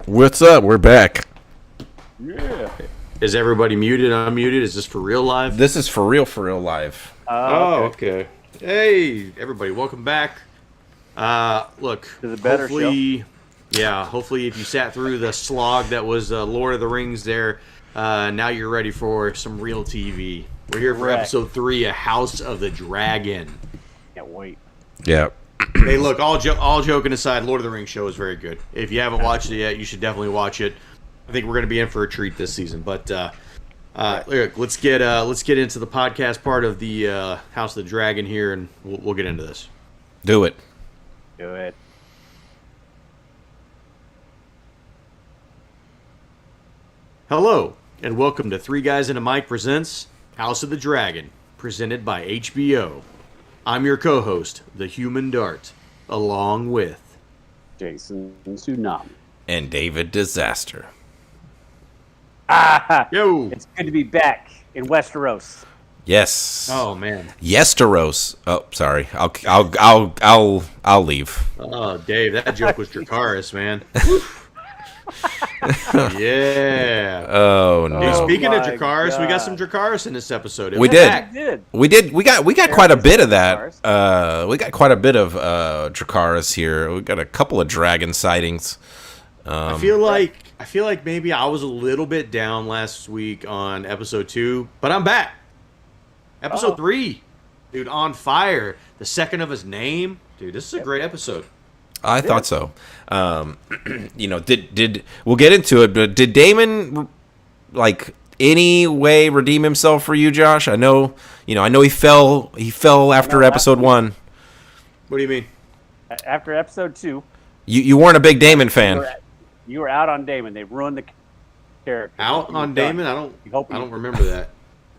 What's up? We're back. Yeah. Is everybody muted, unmuted? Is this for real live? This is for real live. Okay. Hey, everybody, welcome back. Look, To the better hopefully if you sat through the slog that was Lord of the Rings there, now you're ready for some real TV. We're here for episode 3, A House of the Dragon. Can't wait. Yeah. Hey, look, all joking aside, Lord of the Rings show is very good. If you haven't watched it yet, you should definitely watch it. I think we're going to be in for a treat this season. But look, let's get into the podcast part of the House of the Dragon here, and we'll get into this. Do it. Do it. Hello, and welcome to Three Guys and a Mic presents House of the Dragon, presented by HBO. I'm your co-host, the Human Dart, along with Jason Tsunami. And David Disaster. Yo. It's good to be back in Westeros. Yes. Oh man. Yesteros. Oh, sorry. I'll leave. Oh, Dave, that joke was Dracarys, man. Yeah. Oh no. Dude, speaking of my Dracarys, we got God. some Dracarys in this episode. We Back. did. We got quite a bit of that. Dracarys. We got quite a bit of Dracarys here. We got a couple of dragon sightings. I feel like maybe I was a little bit down last week on episode 2, but I'm back. Episode 3, dude, on fire. The second of his name, dude. This is a great episode. I thought so. Did we'll get into it, but did Daemon like any way redeem himself for you, Josh? I know he fell after episode 1. What do you mean? After episode 2, You weren't a big Daemon fan. you were out on Daemon. They ruined the character. Out on Daemon? I don't remember that.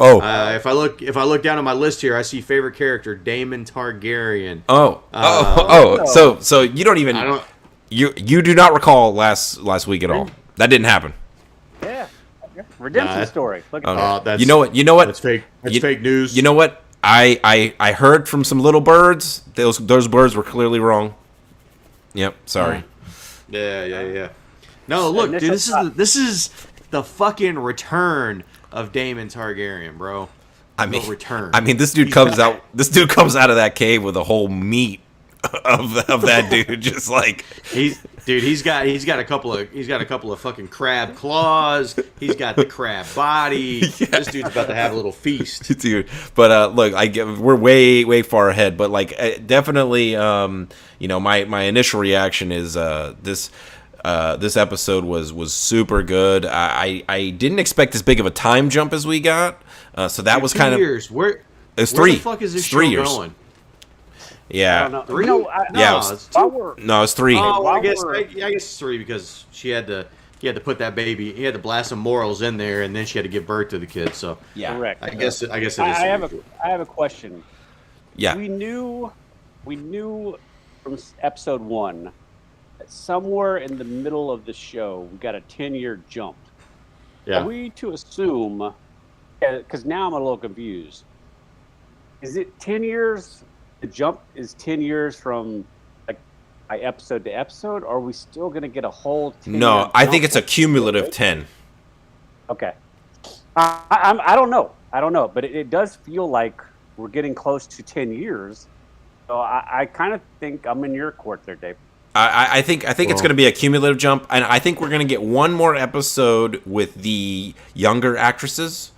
Oh. If I look down on my list here, I see favorite character Daemon Targaryen. So you don't even I don't. you do not recall last week at all. That didn't happen. Yeah. Redemption Nah, story. Look at Okay. that. That's, You know what? That's fake. That's fake news. You know what? I heard from some little birds. Those birds were clearly wrong. Yep. Sorry. Yeah. No, look, dude. This is the fucking return of Daemon Targaryen, bro. Return. This dude comes out. This dude comes out of that cave with a whole meat of that dude, just like he's got a couple of fucking crab claws. He's got the crab body. Yeah. This dude's about to have a little feast, dude. But look, we're way far ahead. But like, definitely, my initial reaction is this episode was super good. I didn't expect as big of a time jump as we got. So that was 2 kind of years. Where it's where 3. the fuck is this It's 3 show years. going? Yeah. I don't know. 3? No, Yeah, it's 2. No, it's 3. Oh, While I guess we're- it's 3 because he had to put that baby. He had to blast some morals in there, and then she had to give birth to the kid. So Yeah. Correct. I guess it is. I have a question. Yeah. We knew from episode 1 that somewhere in the middle of the show we got a 10-year jump. Yeah. Are we to assume? Because now I'm a little confused. Is it 10 years? The jump is 10 years from like by episode to episode, or are we still going to get a whole 10-year No, I think jump? it's a cumulative 10. Okay. I don't know, but it does feel like we're getting close to 10 years. So I kind of think I'm in your court there, Dave. I think it's going to be a cumulative jump, and I think we're going to get one more episode with the younger actresses.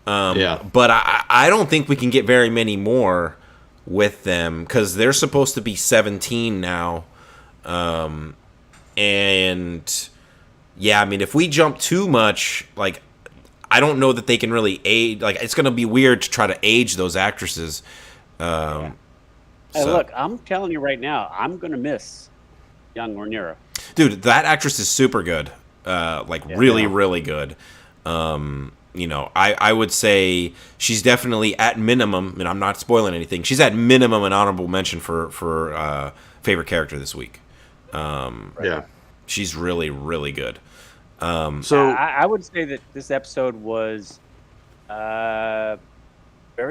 But I don't think we can get very many more with them because they're supposed to be 17 now. And yeah, if we jump too much, like, I don't know that they can really age. Like, it's going to be weird to try to age those actresses. Hey, look, I'm telling you right now, I'm going to miss young Rhaenyra. Dude, that actress is super good. Really good. I would say she's definitely at minimum, and I'm not spoiling anything, she's at minimum an honorable mention for favorite character this week. Yeah. She's really, really good. So I would say that this episode was very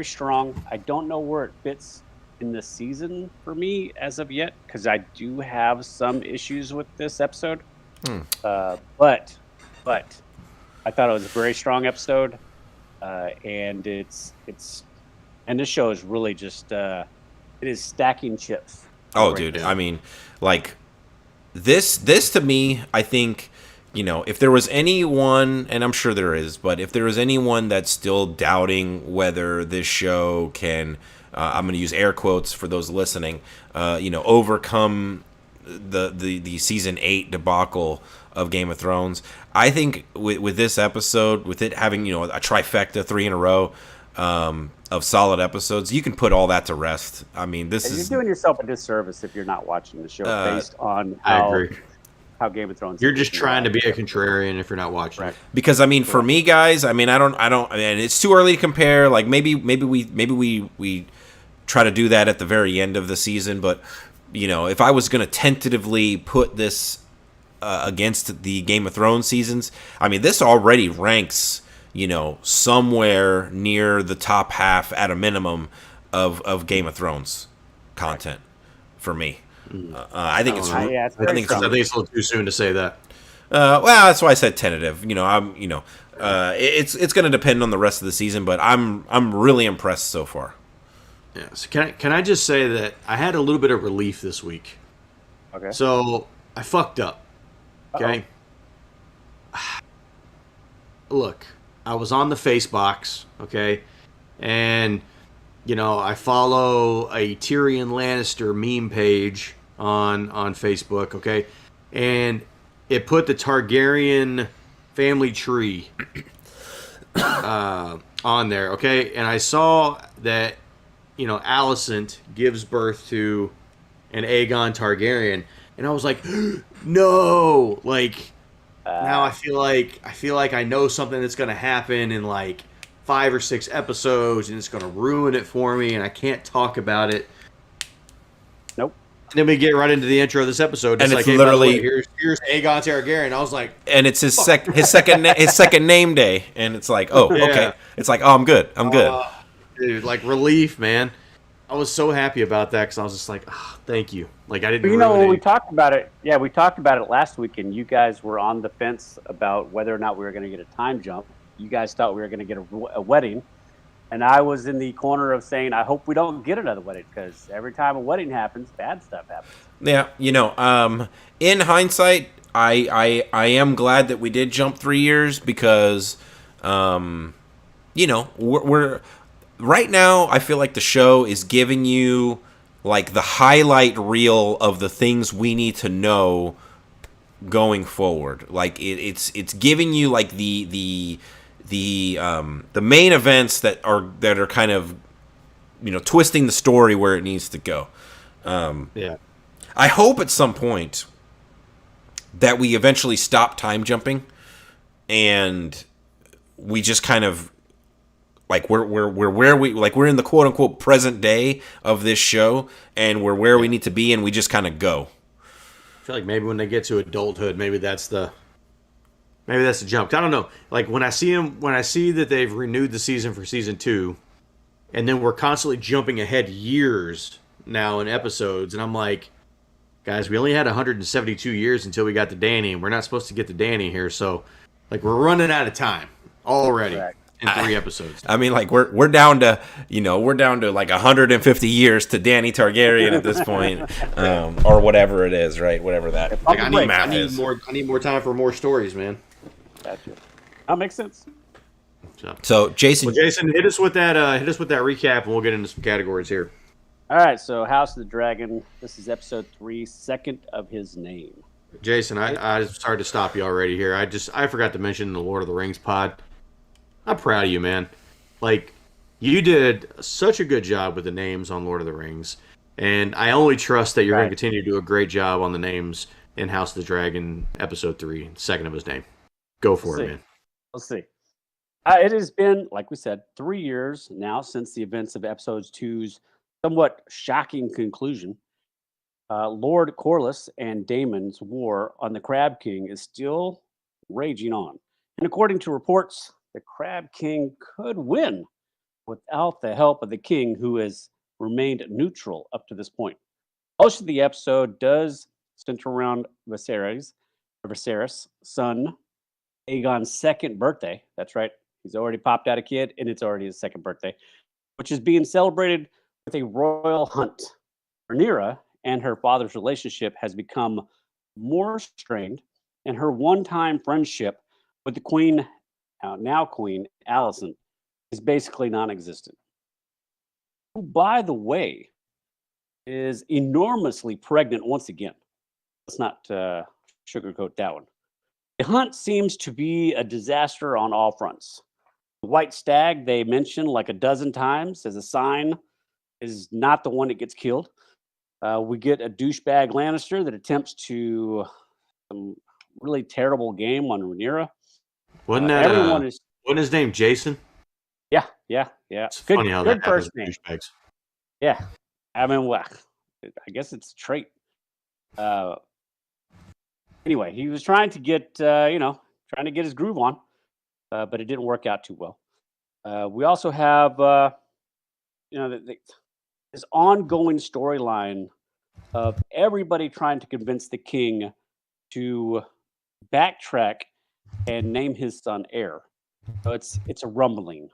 strong. I don't know where it fits in the season for me as of yet, because I do have some issues with this episode. But I thought it was a very strong episode, and and this show is really just it is stacking chips. Oh, right dude. there. I mean, like this to me, I think, if there was anyone, and I'm sure there is, but if there was anyone that's still doubting whether this show can, I'm going to use air quotes for those listening, overcome the season 8 debacle of Game of Thrones, I think with this episode, with it having a trifecta, 3 in a row of solid episodes, you can put all that to rest. I mean, this And is you're doing yourself a disservice if you're not watching the show based on I agree. how Game of Thrones. You're is just being trying to be a watched. contrarian if you're not watching it. because I mean, for me, guys, I mean, I don't, and it's too early to compare. Like maybe we try to do that at the very end of the season, but if I was going to tentatively put this against the Game of Thrones seasons, I mean, this already ranks, somewhere near the top half at a minimum of Game of Thrones content for me. I think it's. Yeah, it's I very think strong. I think it's a little too soon to say that. well, that's why I said tentative. It's going to depend on the rest of the season, but I'm really impressed so far. Yeah. So can I just say that I had a little bit of relief this week. Okay. So I fucked up. Okay. Look, I was on the Facebox, okay, and I follow a Tyrion Lannister meme page on Facebook, okay, and it put the Targaryen family tree on there, okay, and I saw that Alicent gives birth to an Aegon Targaryen, and I was like, no, like. Now I feel like I know something that's going to happen in like 5 or 6 episodes, and it's going to ruin it for me, and I can't talk about it. Nope. And then we get right into the intro of this episode, And it's it's like, hey, by the literally- way, here's Aegon Targaryen. I was like, And it's his second name day, and it's like, oh, Yeah. okay. It's like, oh, I'm good. I'm good. Dude, like relief, man. I was so happy about that because I was just like, thank you. Like I didn't. But ruin when we it. talked about it, we talked about it last week, and you guys were on the fence about whether or not we were going to get a time jump. You guys thought we were going to get a wedding, and I was in the corner of saying, I hope we don't get another wedding, because every time a wedding happens, bad stuff happens. Yeah, in hindsight, I am glad that we did jump 3 years because, we're right now. I feel like the show is giving you like the highlight reel of the things we need to know going forward. Like it's giving you like the main events that are kind of twisting the story where it needs to go. Yeah. I hope at some point that we eventually stop time jumping and we just kind of like we're where we like we're in the quote unquote present day of this show and we're where we need to be and we just kind of go. I feel like maybe when they get to adulthood, maybe that's the jump. I don't know. Like when I see that they've renewed the season for season 2, and then we're constantly jumping ahead years now in episodes, and I'm like, guys, we only had 172 years until we got to Dany, and we're not supposed to get to Dany here, so like we're running out of time already. Correct. In 3 episodes. I mean, like we're down to like 150 years to Dany Targaryen at this point, or whatever it is, right? Whatever that. Like I math need is. more time for more stories, man. Gotcha. That makes sense. So Jason, Well, Jason, hit us with that recap, and we'll get into some categories here. All right, so House of the Dragon. This is episode 3, Second of His Name. Jason, I started to stop you already here. I forgot to mention the Lord of the Rings pod. I'm proud of you, man. Like, you did such a good job with the names on Lord of the Rings, and I only trust that you're going to continue to do a great job on the names in House of the Dragon, episode 3, Second of His Name. Go for it, man. We'll see. It has been, like we said, 3 years now since the events of episode 2's somewhat shocking conclusion. Lord Corlys and Daemon's war on the Crab King is still raging on. And according to reports, the Crab King could win without the help of the king, who has remained neutral up to this point. Most of the episode does center around Viserys Viserys' son, Aegon's second birthday. That's right. He's already popped out a kid, and it's already his second birthday, which is being celebrated with a royal hunt. Rhaenyra and her father's relationship has become more strained, and her one-time friendship with the queen, now Queen Alicent, is basically non-existent. Who, by the way, is enormously pregnant once again. Let's not sugarcoat that one. The hunt seems to be a disaster on all fronts. The white stag they mention like a dozen times as a sign is not the one that gets killed. We get a douchebag Lannister that attempts to some really terrible game on Rhaenyra. Wasn't that everyone is? Wasn't his name Jason? Yeah. It's funny how that first happens name. with douchebags. Yeah, I mean, well, I guess it's a trait. Anyway, he was trying to get his groove on, but it didn't work out too well. We also have this ongoing storyline of everybody trying to convince the king to backtrack and name his son heir. So it's a rumbling.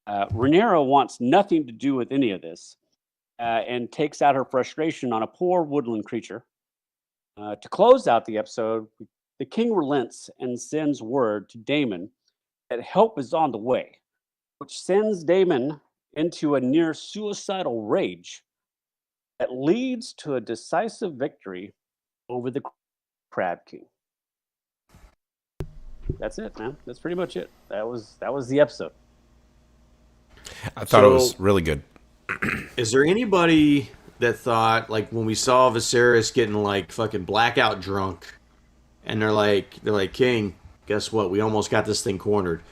Rhaenyra wants nothing to do with any of this, and takes out her frustration on a poor woodland creature. To close out the episode, the king relents and sends word to Daemon that help is on the way, which sends Daemon into a near suicidal rage that leads to a decisive victory over the Crab King. That's it, man. That's pretty much it. That was the episode. I thought it was really good. Is there anybody that thought, like, when we saw Viserys getting like fucking blackout drunk, and they're like, King, guess what? We almost got this thing cornered.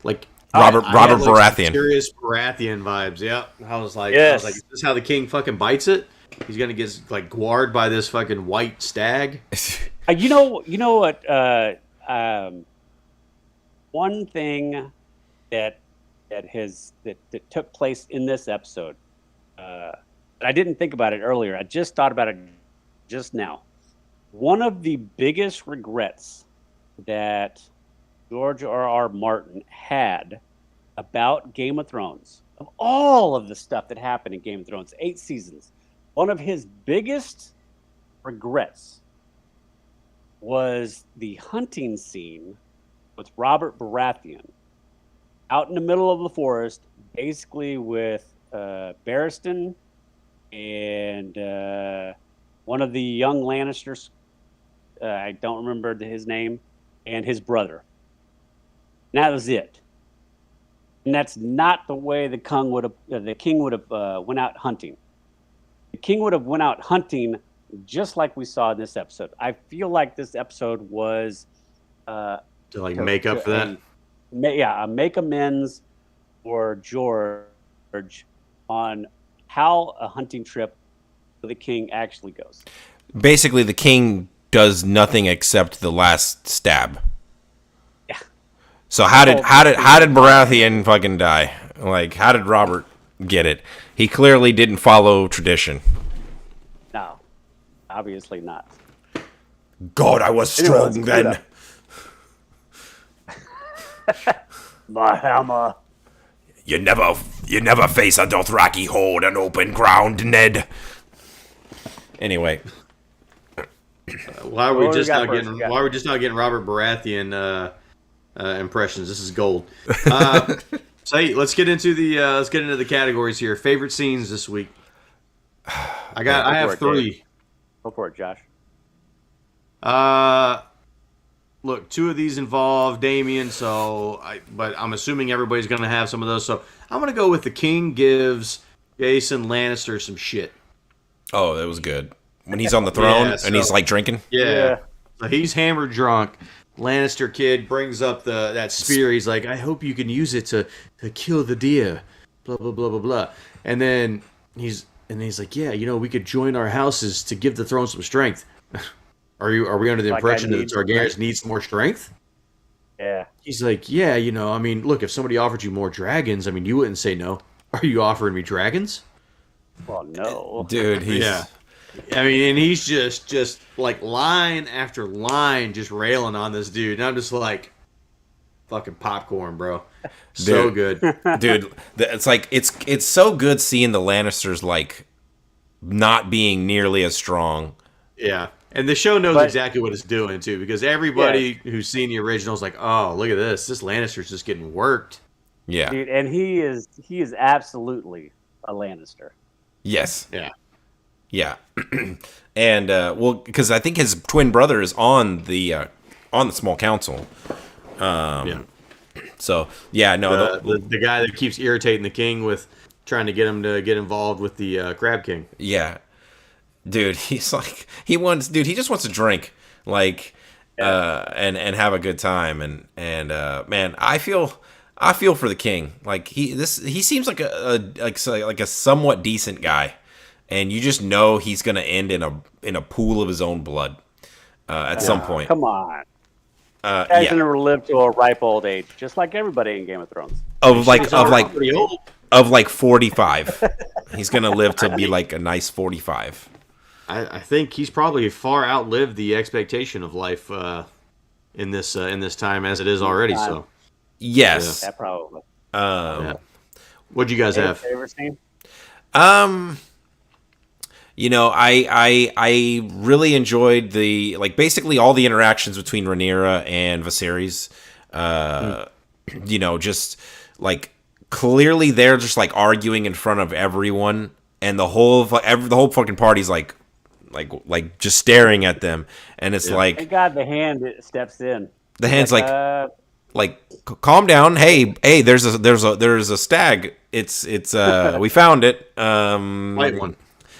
Like Robert Baratheon. Serious Baratheon vibes. Yeah. I was like, Yes. is this how the king fucking bites it? He's gonna get like guarded by this fucking white stag. You know what? One thing that took place in this episode. I didn't think about it earlier. I just thought about it just now. One of the biggest regrets that George R.R. Martin had about Game of Thrones, of all of the stuff that happened in Game of Thrones, 8 seasons, one of his biggest regrets was the hunting scene with Robert Baratheon out in the middle of the forest, basically with Barristan and one of the young Lannisters, I don't remember his name, and his brother. And that was it. And that's not the way the king would have went out hunting. The king would have went out hunting just like we saw in this episode. I feel like this episode was To like make up for that. Make amends for George on how a hunting trip for the king actually goes. Basically, the king does nothing except the last stab. Yeah. So how did Baratheon fucking die? Like, how did Robert get it? He clearly didn't follow tradition. No, obviously not. God, I was strong then. My hammer. You never face a Dothraki horde on open ground, Ned. Anyway, why are we just not getting Robert Baratheon impressions? This is gold. So hey, let's get into the categories here. Favorite scenes this week. I have 3. Go for it, Josh. Look, 2 of these involve Damien, but I'm assuming everybody's going to have some of those. So I'm going to go with the king gives Jason Lannister some shit. oh, that was good. When he's on the throne and he's like drinking. Yeah. So he's hammered drunk. Lannister kid brings up that spear. He's like, I hope you can use it to kill the deer. Blah blah blah blah blah. And then he's like, yeah, we could join our houses to give the throne some strength. Are we under the impression that the Targaryens need some more strength? Yeah. He's like, yeah, I mean, look, if somebody offered you more dragons, I mean, you wouldn't say no. Are you offering me dragons? Well, no. Dude, he's... Yeah. I mean, and he's just like line after line, just railing on this dude, and I'm just like, fucking popcorn, bro. So good, dude. It's like it's so good seeing the Lannisters like not being nearly as strong. yeah. And the show knows exactly what it's doing too, because everybody who's seen the original is like, oh, look at this. This Lannister's just getting worked. Yeah, dude, and he is absolutely a Lannister. yes, Yeah. and well, because I think his twin brother is on the small council. Yeah. So yeah, no, The guy that keeps irritating the king with trying to get him to get involved with the Crab King. yeah, dude, he's like he just wants to drink, like, and have a good time, and man, I feel for the king. Like he seems like a somewhat decent guy, and you just know he's gonna end in a pool of his own blood at some point. Come on. Guy's Yeah. gonna live to a ripe old age, just like everybody in Game of Thrones. Of Pretty old. 45. He's gonna live to be like a nice 45. I think he's probably far outlived the expectation of life in this time as it is already. So Yes. Yeah, probably. what'd you guys have? Favorite scene? You know, I really enjoyed the basically all the interactions between Rhaenyra and Viserys. You know, just like clearly they're just like arguing in front of everyone, and the whole fucking party's like just staring at them, and it's like, Thank God the hand steps in. the hand's like calm down. Hey, there's a stag. It's we found it. White one.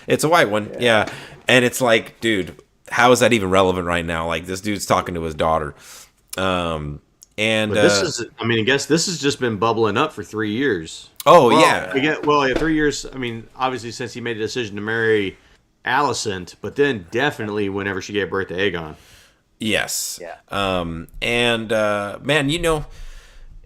It's a white one. Yeah. And it's like, dude, how is that even relevant right now? Like this dude's talking to his daughter. And This is, I guess this has just been bubbling up for 3 years. oh Well, yeah. 3 years. I mean, obviously since he made a decision to marry Alicent, but then definitely whenever she gave birth to Aegon. Yes. Yeah. And man, you know,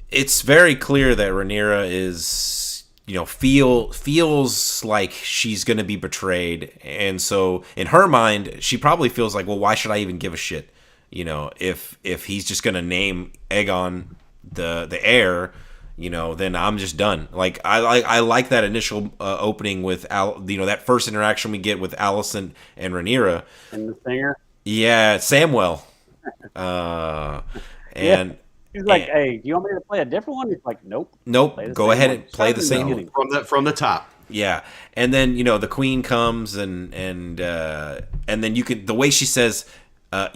it's very clear that Rhaenyra is, you know, feels like she's going to be betrayed. And so in her mind, she probably feels like, well, why should I even give a shit? You know, if he's just going to name Aegon the heir, you know, then I'm just done. Like I like that initial opening with that first interaction we get with Alicent and Rhaenyra. And the singer. Yeah, Samwell. And He's like, hey, do you want me to play a different one? He's like, nope. Go ahead and play the same one. From the top. Yeah, and then you know the queen comes and then you can, the way she says,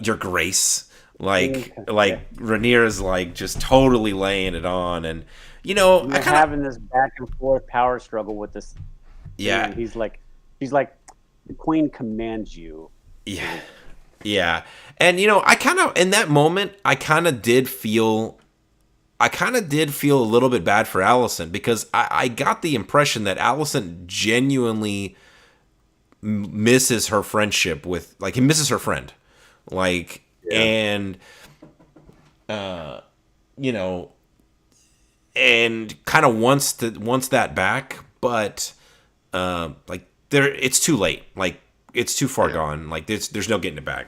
"Your Grace," like Rhaenyra's like just totally laying it on, and you know I having this back and forth power struggle with this. Yeah, and he's like, the queen commands you. Yeah. Yeah. And you know, I kind of in that moment I kind of did feel a little bit bad for Alicent, because I got the impression that Alicent genuinely misses her friendship with, like, he misses her friend. Like, and you know, and kind of wants that back, but like it's too late. Like it's too far gone. Like there's no getting it back.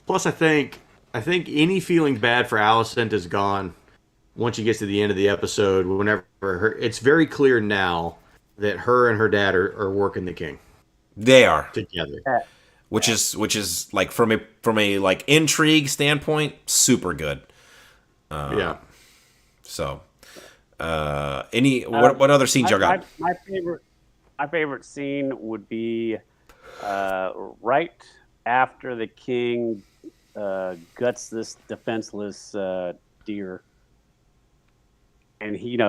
Plus, I think any feeling bad for Alicent is gone once she gets to the end of the episode. It's very clear now that her and her dad are working the king. They are together, which is like from a like intrigue standpoint, super good. Yeah. So, what other scenes y'all got? My favorite scene would be right after the king guts this defenseless deer, and he,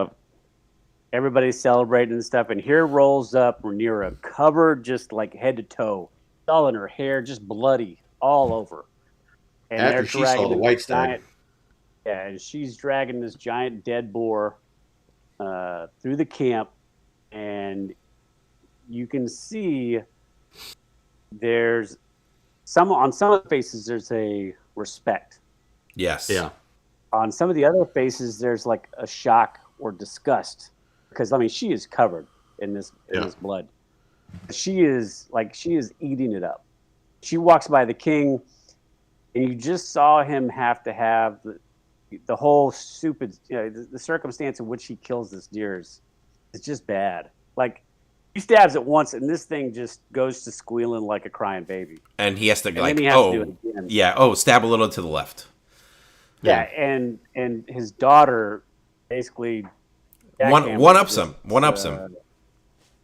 everybody's celebrating and stuff, and here rolls up Rhaenyra, covered just like head to toe, all in her hair, just bloody all over. And after she saw the white stag. Yeah, and she's dragging this giant dead boar through the camp, and you can see there's on some of the faces there's a respect. Yes. Yeah. On some of the other faces there's like a shock or disgust, because she is covered in this blood. She is eating it up. She walks by the king, and you just saw him have to have the whole stupid, the circumstance in which he kills this deer is just bad. Like, he stabs it once, and this thing just goes to squealing like a crying baby. And he has to, And like, then he has to do it again. yeah, stab a little to the left. Yeah, and his daughter basically one ups him.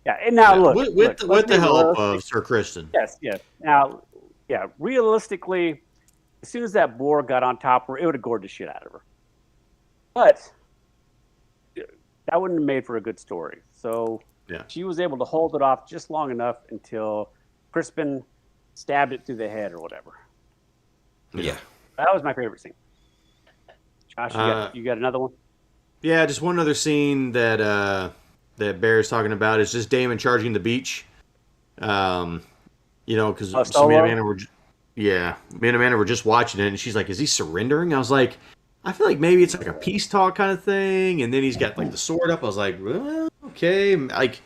Yeah, and now look, with the help of Sir Kristen. Yes. Now, yeah, realistically, as soon as that boar got on top of her, it would have gored the shit out of her. But that wouldn't have made for a good story. So she was able to hold it off just long enough until Crispin stabbed it through the head or whatever. Yeah. That was my favorite scene. Josh, you got another one? Yeah, just one other scene that Bear's talking about is just Damon charging the beach. Because me and Amanda were just watching it, and she's like, "Is he surrendering?" I was like, "I feel like maybe it's like a peace talk kind of thing." And then he's got like the sword up. I was like, well, okay, like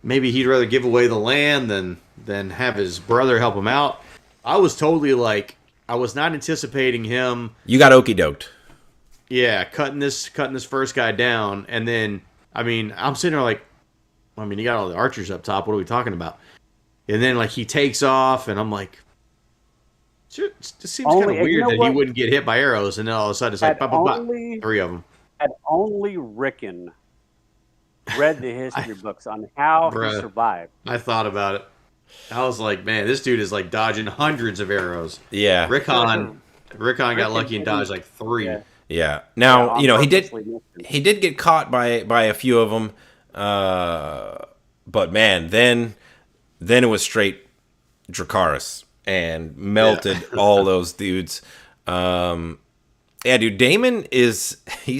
maybe he'd rather give away the land than have his brother help him out. I was totally like, I was not anticipating him. You got okie doked. Yeah, cutting this first guy down, and then I'm sitting there like, you got all the archers up top. What are we talking about? And then like he takes off, and I'm like, it just seems kind of weird that he wouldn't get hit by arrows, and then all of a sudden it's like, three of them. Had only Rickon read the history books on how he survived. I thought about it. I was like, man, this dude is like dodging hundreds of arrows. Yeah, Rickon got lucky and dodged like 3. Yeah. Now, he did get caught by a few of them. But man, then it was straight Dracarys and melted all those dudes. Yeah, dude, Damon he's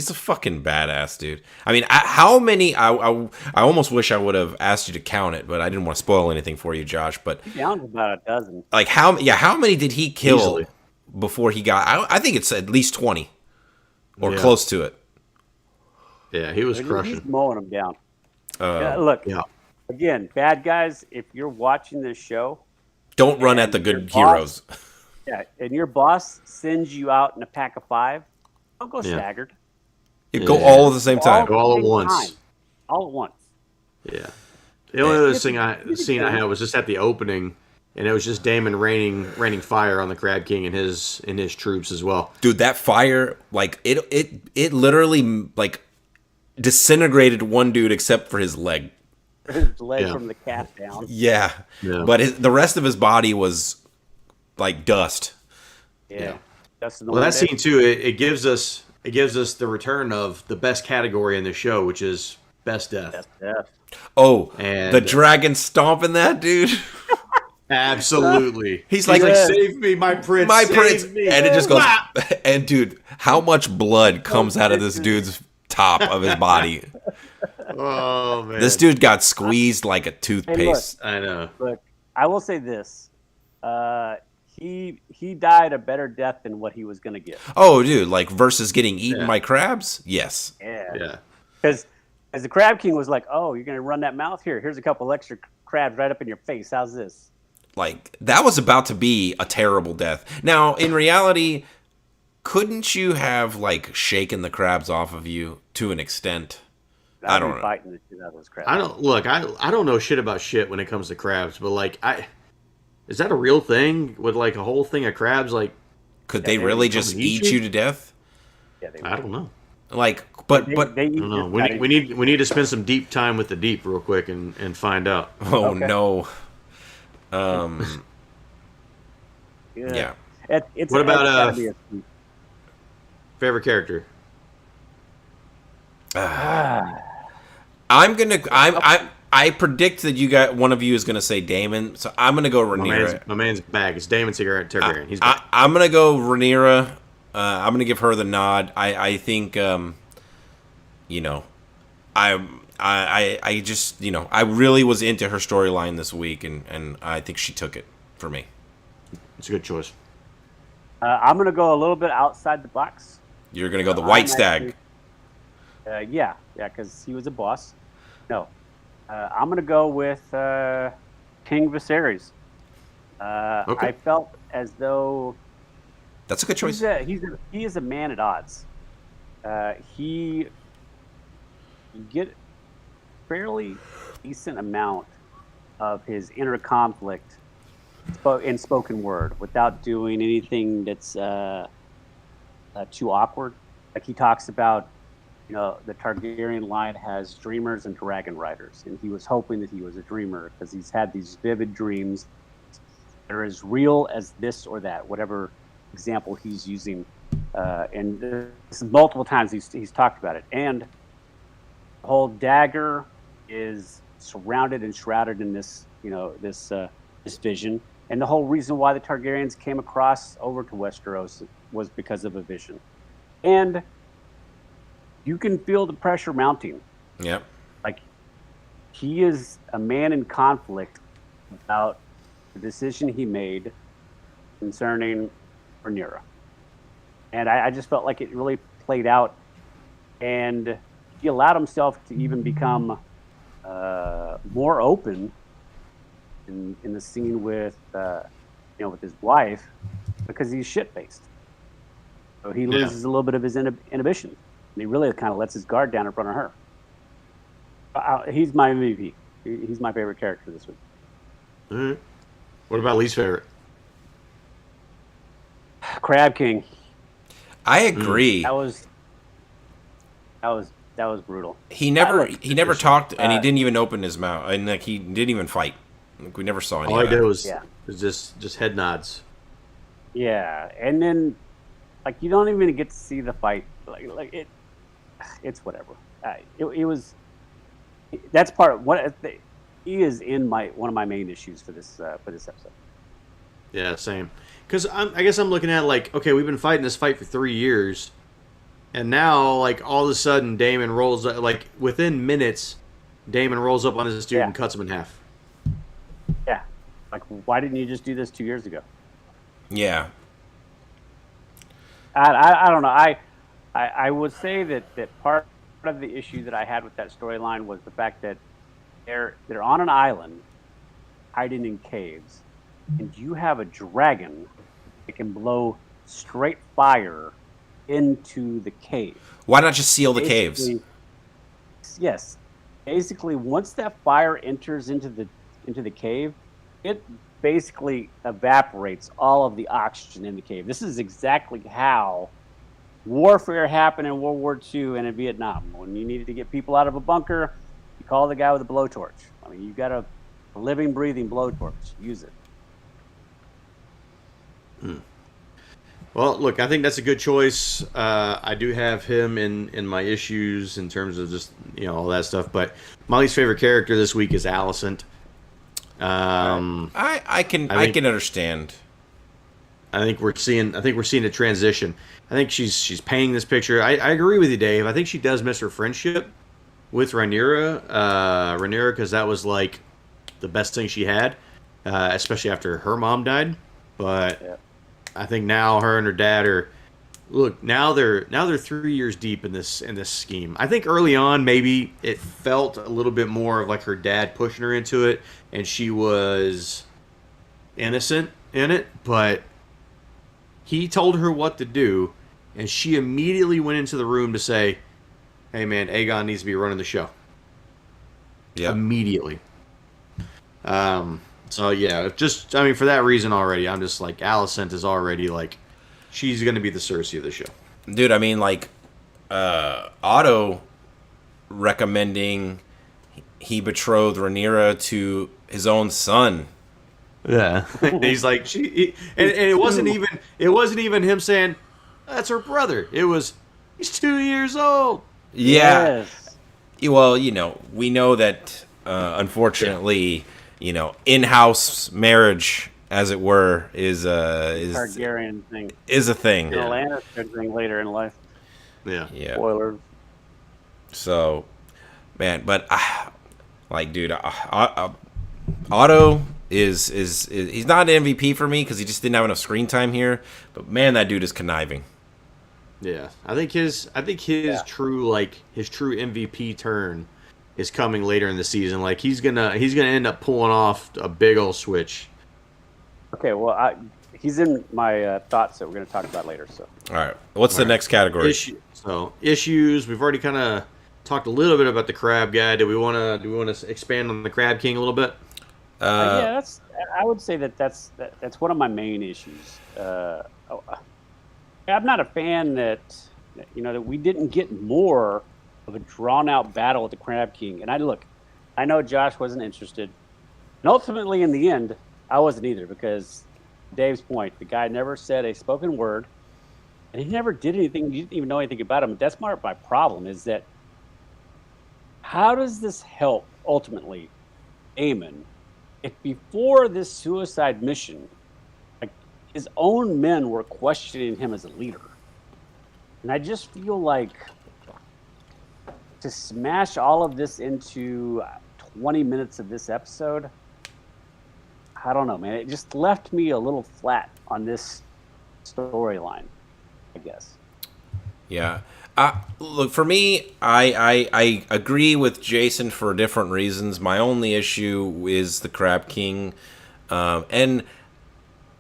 a fucking badass, dude. I mean, how many? I almost wish I would have asked you to count it, but I didn't want to spoil anything for you, Josh. But down to about a dozen. Like how many did he kill easily before he got? I think it's at least 20 or close to it. Yeah, he was crushing. He's mowing them down. Look, again, bad guys. If you're watching this show, don't run at the good heroes. Yeah, and your boss sends you out in a pack of 5. Don't go staggered. You go all at the same time. Go all at once. All at once. Yeah. The only other scene I had was just at the opening, and it was just Damon raining fire on the Crab King and his troops as well. Dude, that fire, like it literally like disintegrated one dude except for his leg. His leg from the calf down. Yeah. But the rest of his body was like dust. Yeah. Well, that scene too, it gives us the return of the best category in the show, which is best death. Best death. Oh, and the dragon stomping that dude. Absolutely. He's like, save me, my prince. My prince. Me. And it just goes. And dude, how much blood comes out of this dude's top of his body? Oh man. This dude got squeezed like a toothpaste. Hey, I know. Look, I will say this. He died a better death than what he was going to get. Oh, dude, like versus getting eaten by crabs? Yes. Yeah. Because as the Crab King was like, oh, you're going to run that mouth? Here's a couple extra crabs right up in your face. How's this? Like, that was about to be a terrible death. Now, in reality, couldn't you have, like, shaken the crabs off of you to an extent? I don't know. Fighting the shit out of those crabs. I don't know shit about shit when it comes to crabs, but, like, is that a real thing with like a whole thing of crabs? Like, could they really just eat you to death? Yeah, they I don't know. Like, but I don't know. We need to spend some deep time with the deep real quick and find out. Oh no. Yeah. What about favorite character? I predict that one of you is gonna say Damon, so I'm gonna go Rhaenyra. My man's back. It's Damon Targaryen. He's back. I'm gonna go Rhaenyra. I'm gonna give her the nod. I think I just I really was into her storyline this week, and I think she took it for me. It's a good choice. I'm gonna go a little bit outside the box. You're gonna go the White Stag. Yeah, because he was a boss. No. I'm going to go with King Viserys. Okay. I felt as though That's a good choice. he is a man at odds. You get fairly decent amount of his inner conflict in spoken word without doing anything that's too awkward. Like he talks about, the Targaryen line has dreamers and dragon riders, and he was hoping that he was a dreamer because he's had these vivid dreams that are as real as this or that, whatever example he's using. And this is multiple times he's talked about it. And the whole dagger is surrounded and shrouded in this, this vision. And the whole reason why the Targaryens came across over to Westeros was because of a vision. And you can feel the pressure mounting. Yep. Like, he is a man in conflict about the decision he made concerning Rhaenyra. And I just felt like it really played out. And he allowed himself to even become more open in the scene with with his wife, because he's shit-faced. So he loses a little bit of his inhibition, and he really kind of lets his guard down in front of her. He's my MVP. He's my favorite character this week. Mm-hmm. What about least favorite? Crab King. I agree. That was brutal. He never talked, and he didn't even open his mouth, and like he didn't even fight. Like, we never saw any. All of I that. did was just head nods. Yeah, and then like you don't even get to see the fight. Like it's whatever. It was. That's part of what he is in one of my main issues for this episode. Yeah, same. Because I guess I'm looking at like, okay, we've been fighting this fight for 3 years, and now like all of a sudden Damon rolls like within minutes, Damon rolls up on this dude and cuts him in half. Yeah, like why didn't you just do this 2 years ago? Yeah. I don't know. I would say that part of the issue that I had with that storyline was the fact that they're on an island, hiding in caves, and you have a dragon that can blow straight fire into the cave. Why not just seal the caves? Yes. Basically, once that fire enters into the cave, it basically evaporates all of the oxygen in the cave. This is exactly how warfare happened in World War II and in Vietnam. When you needed to get people out of a bunker, you call the guy with a blowtorch. I mean, you've got a living, breathing blowtorch. Use it. Well, look, I think that's a good choice. I do have him in my issues in terms of just all that stuff. But my least favorite character this week is Alicent. I can understand. I think we're seeing a transition. I think she's painting this picture. I agree with you, Dave. I think she does miss her friendship with Rhaenyra, because that was like the best thing she had, especially after her mom died. But I think now her and her dad are now they're 3 years deep in this scheme. I think early on maybe it felt a little bit more of like her dad pushing her into it, and she was innocent in it, but he told her what to do, and she immediately went into the room to say, "Hey man, Aegon needs to be running the show." Yeah. Immediately. So yeah, for that reason already, I'm just like, Alicent is already like, she's going to be the Cersei of the show. Dude, I mean, like, Otto recommending he betrothed Rhaenyra to his own son. Yeah. He's like, and it wasn't even him saying, that's her brother. It was, he's 2 years old. Yeah. Yes. Well, we know that, unfortunately, in-house marriage, as it were, is Targaryen thing. Is a thing. The Lannister thing later in life. Yeah. Spoilers. So, man, but dude, Otto is he's not an MVP for me because he just didn't have enough screen time here. But man, that dude is conniving. Yeah, I think his true MVP turn is coming later in the season. Like he's gonna end up pulling off a big old switch. Okay, well, he's in my thoughts that we're going to talk about later. So, All right, what's the next category? Issues. We've already kind of talked a little bit about the Crab guy. Do we want to expand on the Crab King a little bit? yeah, I would say that's one of my main issues. I'm not a fan that that we didn't get more of a drawn out battle with the Crab King. And I know Josh wasn't interested, and ultimately in the end, I wasn't either, because Dave's point, the guy never said a spoken word, and he never did anything. You didn't even know anything about him. That's my problem, is that how does this help ultimately Aemon if before this suicide mission, like, his own men were questioning him as a leader? And I just feel like to smash all of this into 20 minutes of this episode, I don't know, man. It just left me a little flat on this storyline, I guess. Yeah. Look, for me, I agree with Jason for different reasons. My only issue is the Crab King, and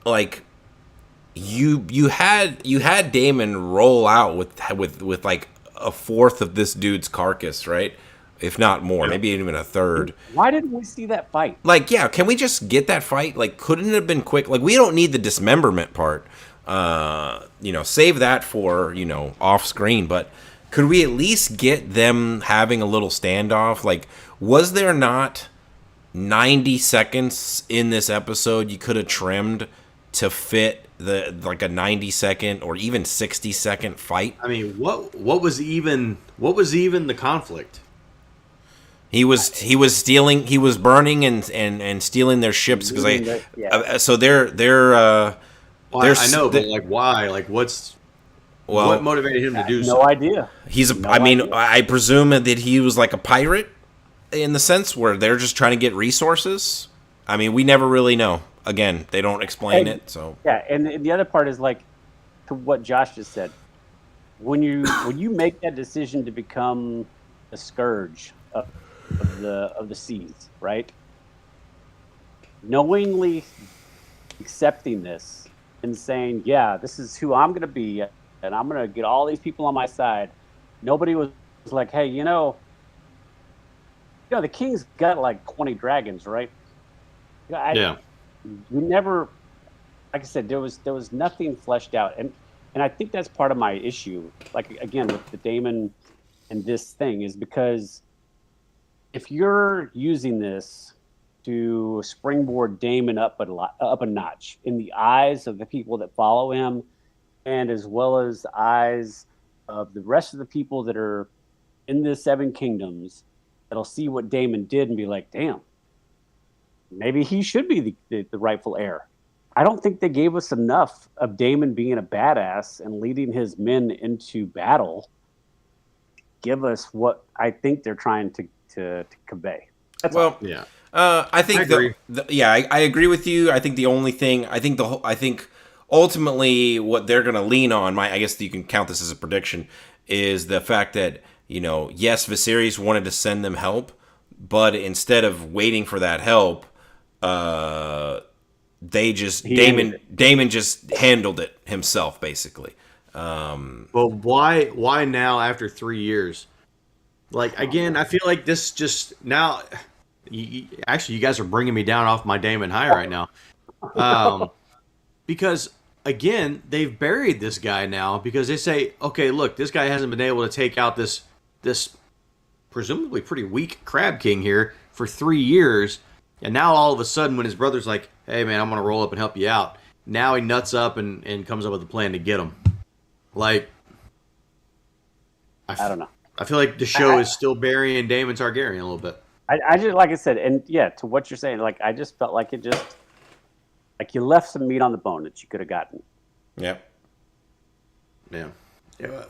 like you had Damon roll out with like a fourth of this dude's carcass, right? If not more, maybe even a third. Why didn't we see that fight? Like, yeah, can we just get that fight? Like, couldn't it have been quick? Like, we don't need the dismemberment part. Save that for, off screen. But could we at least get them having a little standoff? Like, was there not 90 seconds in this episode you could have trimmed to fit a 90-second or even 60-second fight? I mean, what was even the conflict? He was stealing. He was burning and stealing their ships because so they're. I know, but like why? Like what motivated him to do so? No idea. I presume that he was like a pirate in the sense where they're just trying to get resources. I mean, we never really know. Again, they don't explain it. So yeah, and the other part is like to what Josh just said. When you make that decision to become a scourge of the seas, right? Knowingly accepting this and saying, yeah, this is who I'm going to be, and I'm going to get all these people on my side. Nobody was like, hey, the king's got like 20 dragons, right? We never, like I said, there was nothing fleshed out, and I think that's part of my issue. Like, again, with the Damon and this thing, is because if you're using this to springboard Damon up a notch in the eyes of the people that follow him, and as well as the eyes of the rest of the people that are in the Seven Kingdoms, that'll see what Damon did and be like, damn, maybe he should be the rightful heir. I don't think they gave us enough of Damon being a badass and leading his men into battle. Give us what I think they're trying to convey. That's all. Yeah. I think I agree. I agree with you. I think the only thing I think ultimately what they're going to lean on, I guess you can count this as a prediction, is the fact that yes, Viserys wanted to send them help, but instead of waiting for that help, Damon just handled it himself, basically. Well, why now after 3 years? Like, again, I feel like this just now. You guys are bringing me down off my Damon high right now, because again, they've buried this guy now because they say, okay, look, this guy hasn't been able to take out this presumably pretty weak Crab King here for 3 years, and now all of a sudden, when his brother's like, hey man, I'm gonna roll up and help you out, now he nuts up and comes up with a plan to get him. Like, I don't know. I feel like the show is still burying Daemon Targaryen a little bit. I just, like I said, and yeah, to what you're saying, like, I just felt like like you left some meat on the bone that you could have gotten. Yep. Yeah.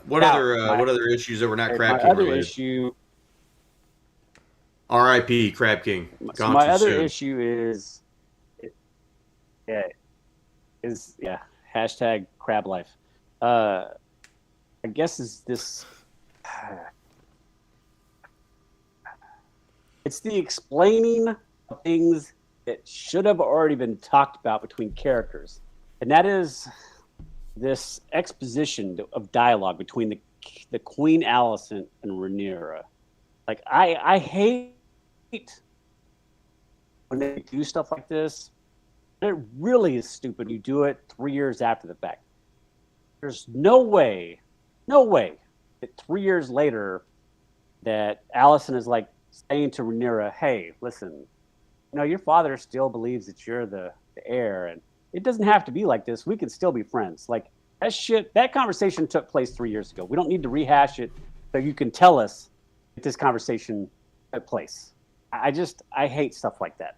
What other issues that were not Crab King other related? issue. R.I.P. Crab King. So my other issue is hashtag crab life. I guess is this. It's the explaining of things that should have already been talked about between characters. And that is this exposition of dialogue between the Queen Alicent and Rhaenyra. Like I hate when they do stuff like this. It really is stupid. You do it 3 years after the fact. There's no way that 3 years later that Alicent is like saying to Rhaenyra, "Hey, listen, your father still believes that you're the heir, and it doesn't have to be like this. We can still be friends." Like that conversation took place 3 years ago. We don't need to rehash it so you can tell us that this conversation took place. I hate stuff like that.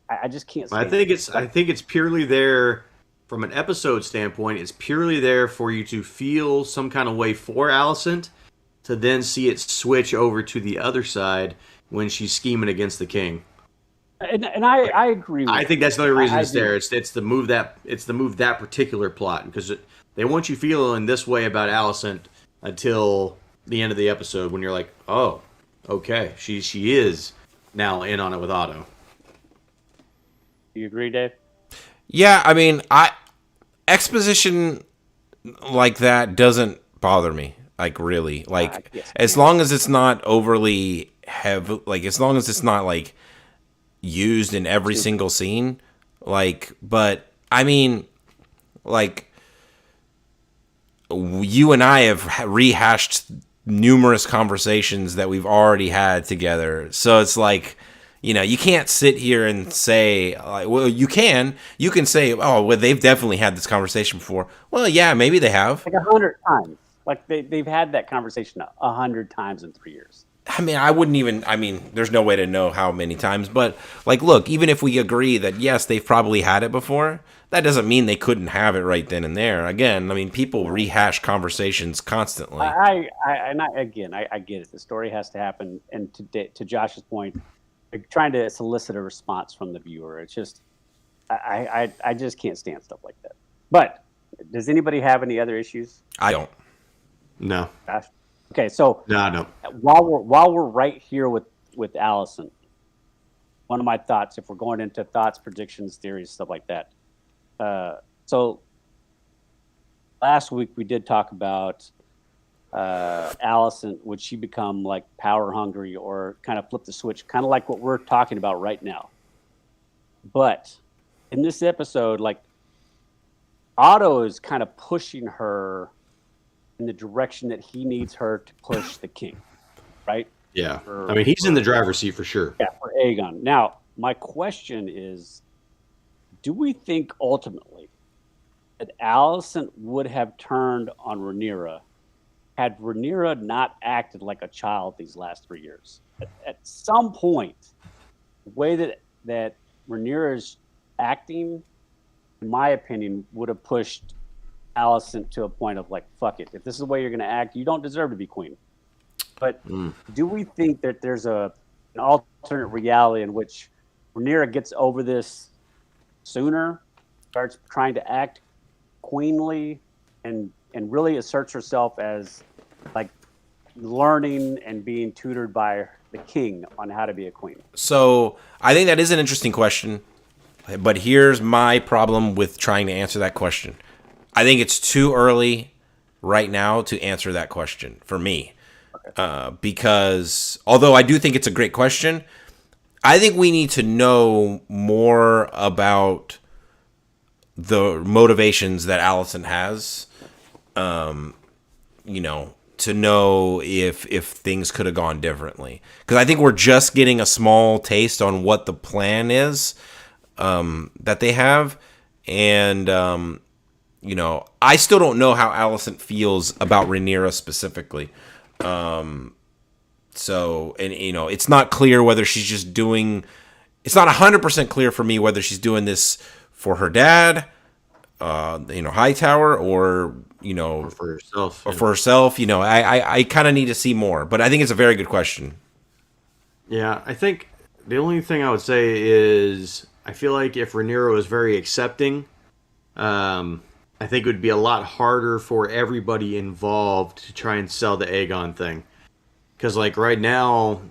I just can't stand I think it's purely there from an episode standpoint. It's purely there for you to feel some kind of way for Alicent, to then see it switch over to the other side when she's scheming against the king. And I agree with I think that's the only reason it's do. there. It's to move that particular plot, because they want you feeling this way about Alicent until the end of the episode, when you're like, oh, okay, she is now in on it with Otto. You agree, Dave? Yeah, I mean, exposition like that doesn't bother me. Like, really, like as long as it's not overly heavy, like as long as it's not like used in every single scene, like. But I mean, like, you and I have rehashed numerous conversations that we've already had together, so it's like, you can't sit here and say, like, well, you can say, oh, well, they've definitely had this conversation before. Well, yeah, maybe they have. Like 100 times. Like they've had that conversation 100 times in 3 years. I mean, there's no way to know how many times, but like, look, even if we agree that yes, they've probably had it before, that doesn't mean they couldn't have it right then and there. Again, I mean, people rehash conversations constantly. I get it. The story has to happen. And to Josh's point, trying to solicit a response from the viewer. It's just, I just can't stand stuff like that. But does anybody have any other issues? I don't. No. Josh? Okay, so No. While we're right here with Alicent, one of my thoughts, if we're going into thoughts, predictions, theories, stuff like that. So last week we did talk about Alicent, would she become like power hungry or kind of flip the switch, kind of like what we're talking about right now. But in this episode, like, Otto is kind of pushing her in the direction that he needs her to push the king, right? Yeah. I mean, he's in the driver's seat for sure. Yeah, for Aegon. Now, my question is, do we think ultimately that Alicent would have turned on Rhaenyra had Rhaenyra not acted like a child these last 3 years? At some point, the way that Rhaenyra is acting, in my opinion, would have pushed Alicent to a point of like, fuck it. If this is the way you're going to act, you don't deserve to be queen. But do we think that there's an alternate reality in which Rhaenyra gets over this sooner, starts trying to act queenly, and really asserts herself as like learning and being tutored by the king on how to be a queen? So I think that is an interesting question, but here's my problem with trying to answer that question. I think it's too early right now to answer that question for me. Because although I do think it's a great question, I think we need to know more about the motivations that Alicent has, to know if things could have gone differently. Because I think we're just getting a small taste on what the plan is that they have. And, I still don't know how Alicent feels about Rhaenyra specifically. It's not clear whether she's just doing... It's not 100% clear for me whether she's doing this for her dad, Hightower, or, Or for herself. Or for herself. I kind of need to see more. But I think it's a very good question. Yeah, I think the only thing I would say is I feel like if Rhaenyra was very accepting, I think it would be a lot harder for everybody involved to try and sell the Aegon thing. Because, like, right now,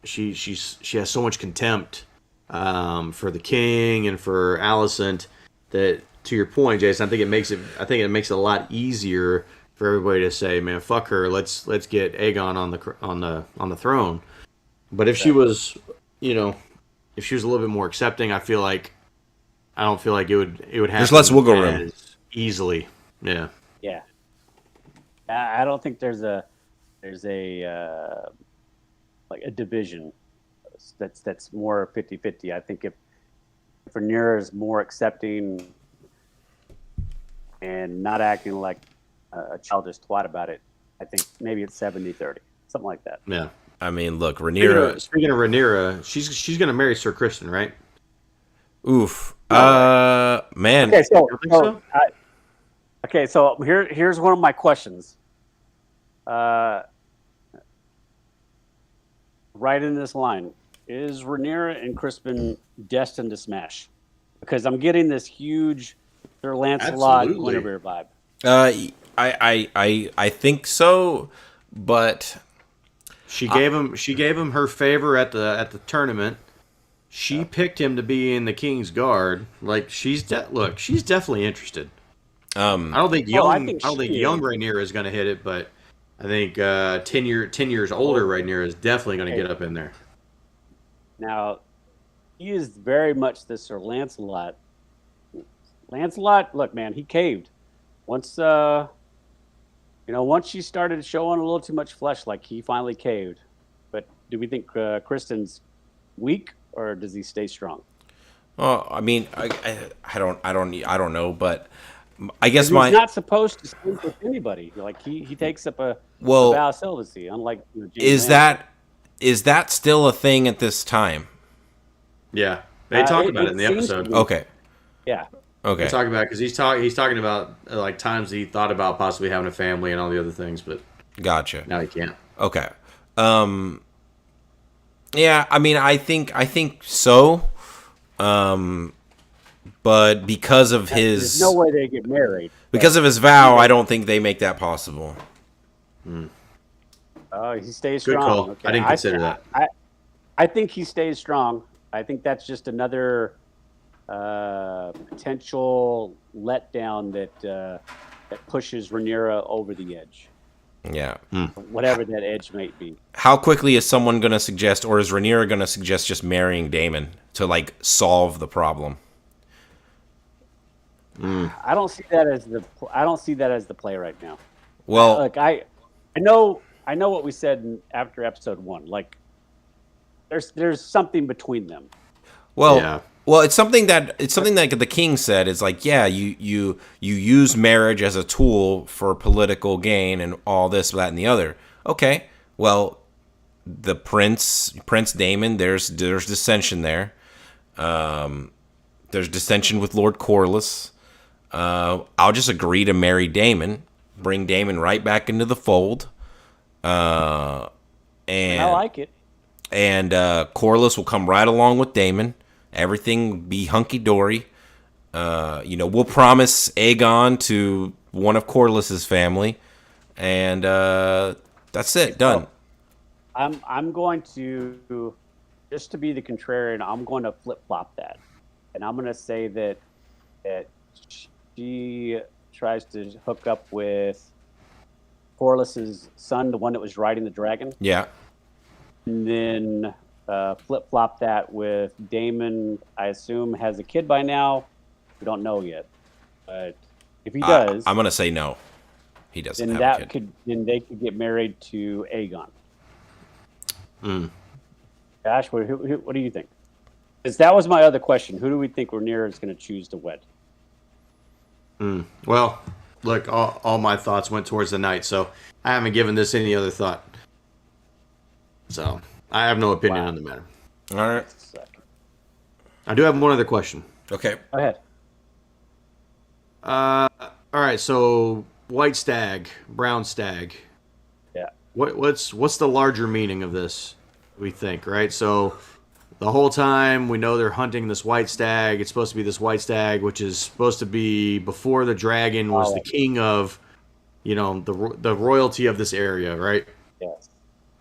she has so much contempt for the king and for Alicent that, to your point, Jason, I think it makes it a lot easier for everybody to say, man, fuck her, let's get Aegon on the throne. But if she was, if she was a little bit more accepting, I don't feel like it would happen. There's less wiggle room as easily. Yeah. Yeah. I don't think there's a like a division that's more 50-50. I think if Rhaenyra is more accepting and not acting like a childish twat about it, I think maybe it's 70-30, something like that. Yeah. I mean, look, Rhaenyra. Speaking of Rhaenyra, she's going to marry Sir Kristen, right? Oof. Man. Okay, so here's one of my questions. Right in this line, is Rhaenyra and Crispin destined to smash? Because I'm getting this huge Sir Lancelot Guinevere vibe. I think so, but she gave him her favor at the tournament. She picked him to be in the King's Guard. Like she's definitely interested. I don't think young Rhaenyra is going to hit it, but I think 10 years older Rhaenyra is definitely going to get up in there. Now, he is very much the Sir Lancelot. Lancelot, look, man, he caved once. Once she started showing a little too much flesh, like he finally caved. But do we think Kristen's weak, or does he stay strong? Well, I mean, I don't know, but I guess he's not supposed to sleep with anybody. Like he takes up a vow of celibacy, unlike is that still a thing at this time? Yeah, they talk about it in the episode. Okay. Yeah. Okay. They talk about because he's talking about like times he thought about possibly having a family and all the other things, but gotcha. Now he can't. Okay. Yeah, I mean, I think so. But because of there's no way they get married. Because of his vow, I don't think they make that possible. He stays strong. Good call. Okay. I didn't consider that. I think he stays strong. I think that's just another potential letdown that pushes Rhaenyra over the edge. Yeah. Whatever that edge might be. How quickly is someone going to suggest, or is Rhaenyra going to suggest just marrying Daemon to like solve the problem? I don't see that as the play right now. Well, look, I know what we said after episode 1. Like, there's something between them. Well, yeah. Well, it's something that the king said. It's like, yeah, you use marriage as a tool for political gain and all this, that, and the other. Okay, well, the Prince Daemon, there's dissension there. There's dissension with Lord Corlys. I'll just agree to marry Daemon, bring Daemon right back into the fold. And I like it. And Corlys will come right along with Daemon. Everything be hunky-dory. We'll promise Aegon to one of Corlys's family. And that's it. Done. I'm going to, just to be the contrarian, I'm going to flip-flop that. And I'm going to say that she tries to hook up with Corlys's son, the one that was riding the dragon. Yeah. And then flip-flop that with Daemon, I assume, has a kid by now. We don't know yet. But if he does... I'm going to say no. He doesn't have a kid. Then they could get married to Aegon. Ash, what do you think? Because that was my other question. Who do we think Rhaenyra is going to choose to wed? Well, look, all my thoughts went towards the knight, so I haven't given this any other thought. So, I have no opinion on the matter. All right. I do have one other question. Okay. Go ahead. All right, so white stag, brown stag. Yeah. What's the larger meaning of this, we think, right? So the whole time we know they're hunting this white stag. It's supposed to be this white stag, which is supposed to be before the dragon was the king of, the royalty of this area, right? Yes.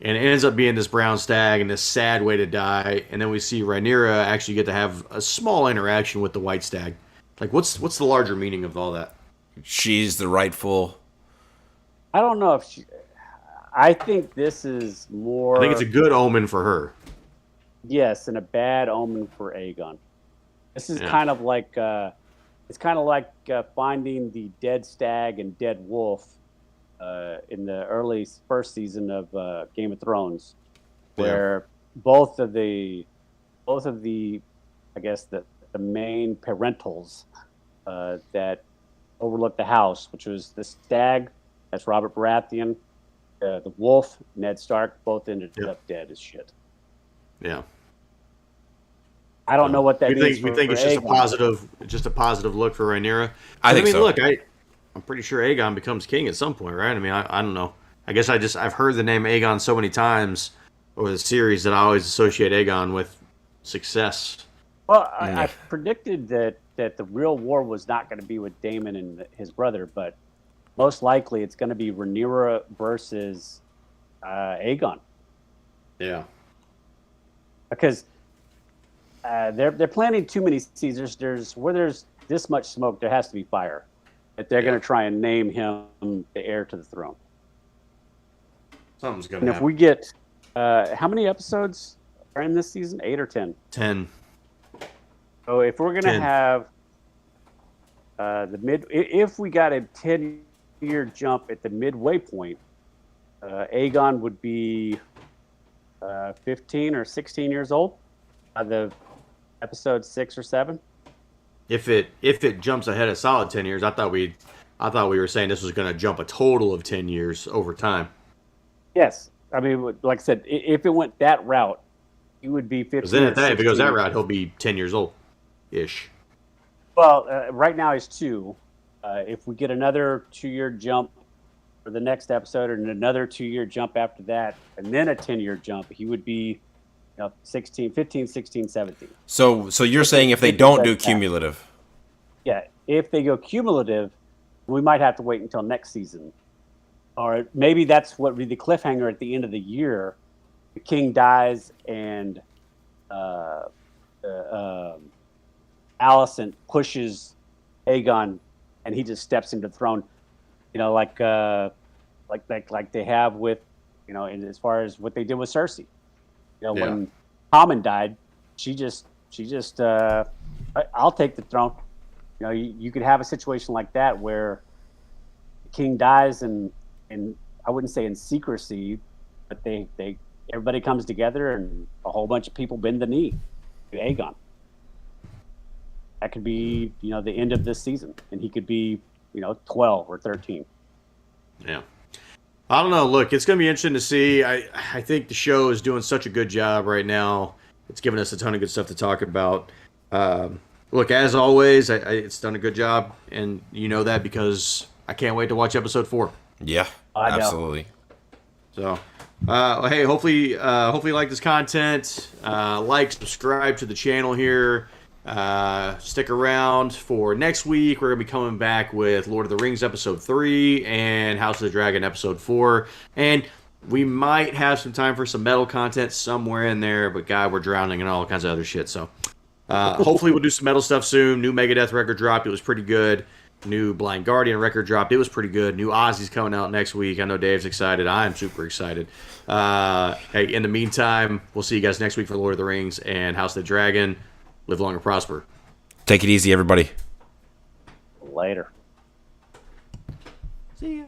And it ends up being this brown stag and this sad way to die. And then we see Rhaenyra actually get to have a small interaction with the white stag. Like, what's the larger meaning of all that? She's the rightful. I don't know if she. I think this is more. I think it's a good omen for her. Yes, and a bad omen for Aegon. This is kind of like it's kind of like finding the dead stag and dead wolf in the early first season of Game of Thrones, where both of the I guess the main parentals that overlooked the house, which was the stag, that's Robert Baratheon, the wolf, Ned Stark, both ended up dead as shit. Yeah. I don't know what that means. We think it's just a positive look for Rhaenyra. I think so. Look, I'm pretty sure Aegon becomes king at some point, right? I mean, I don't know. I guess I've heard the name Aegon so many times over the series that I always associate Aegon with success. Well, I predicted that the real war was not going to be with Daemon and his brother, but most likely it's going to be Rhaenyra versus Aegon. Yeah. Because they're planting too many seeds. Where there's this much smoke, there has to be fire. That they're going to try and name him the heir to the throne. Something's going to happen. And if we get, how many episodes are in this season? 8 or 10? 10. So if we're going to have if we got a 10-year jump at the midway point, Aegon would be 15 or 16 years old. The episode 6 or 7. If it jumps ahead a solid 10 years, I thought we were saying this was going to jump a total of 10 years over time. Yes, I mean, like I said, if it went that route, he would be 15. Because then if it goes that route, he'll be 10 years old, ish. Well, right now he's 2. If we get another 2-year jump for the next episode, and another 2-year jump after that, and then a 10-year jump, he would be 15, 16, 17. So you're saying if they don't do cumulative? Yeah, if they go cumulative, we might have to wait until next season. Or maybe that's what would be the cliffhanger at the end of the year. The king dies and Alicent pushes Aegon and he just steps into the throne. Like they have with, as far as what they did with Cersei. When Tommen died, she just I'll take the throne. You could have a situation like that where the king dies and I wouldn't say in secrecy, but everybody comes together and a whole bunch of people bend the knee to Aegon. That could be, the end of this season, and he could be, 12 or 13. Yeah. I don't know. Look, it's going to be interesting to see. I think the show is doing such a good job right now. It's given us a ton of good stuff to talk about. Look, as always, it's done a good job, and you know that because I can't wait to watch episode 4. Yeah, absolutely. So, hey, hopefully you like this content. Subscribe to the channel here. Stick around for next week. We're going to be coming back with Lord of the Rings episode 3 and House of the Dragon episode 4. And we might have some time for some metal content somewhere in there, but God, we're drowning in all kinds of other shit. So hopefully we'll do some metal stuff soon. New Megadeth record dropped. It was pretty good. New Blind Guardian record dropped. It was pretty good. New Ozzy's coming out next week. I know Dave's excited. I'm super excited. Hey, in the meantime, we'll see you guys next week for Lord of the Rings and House of the Dragon. Live long and prosper. Take it easy, everybody. Later. See ya.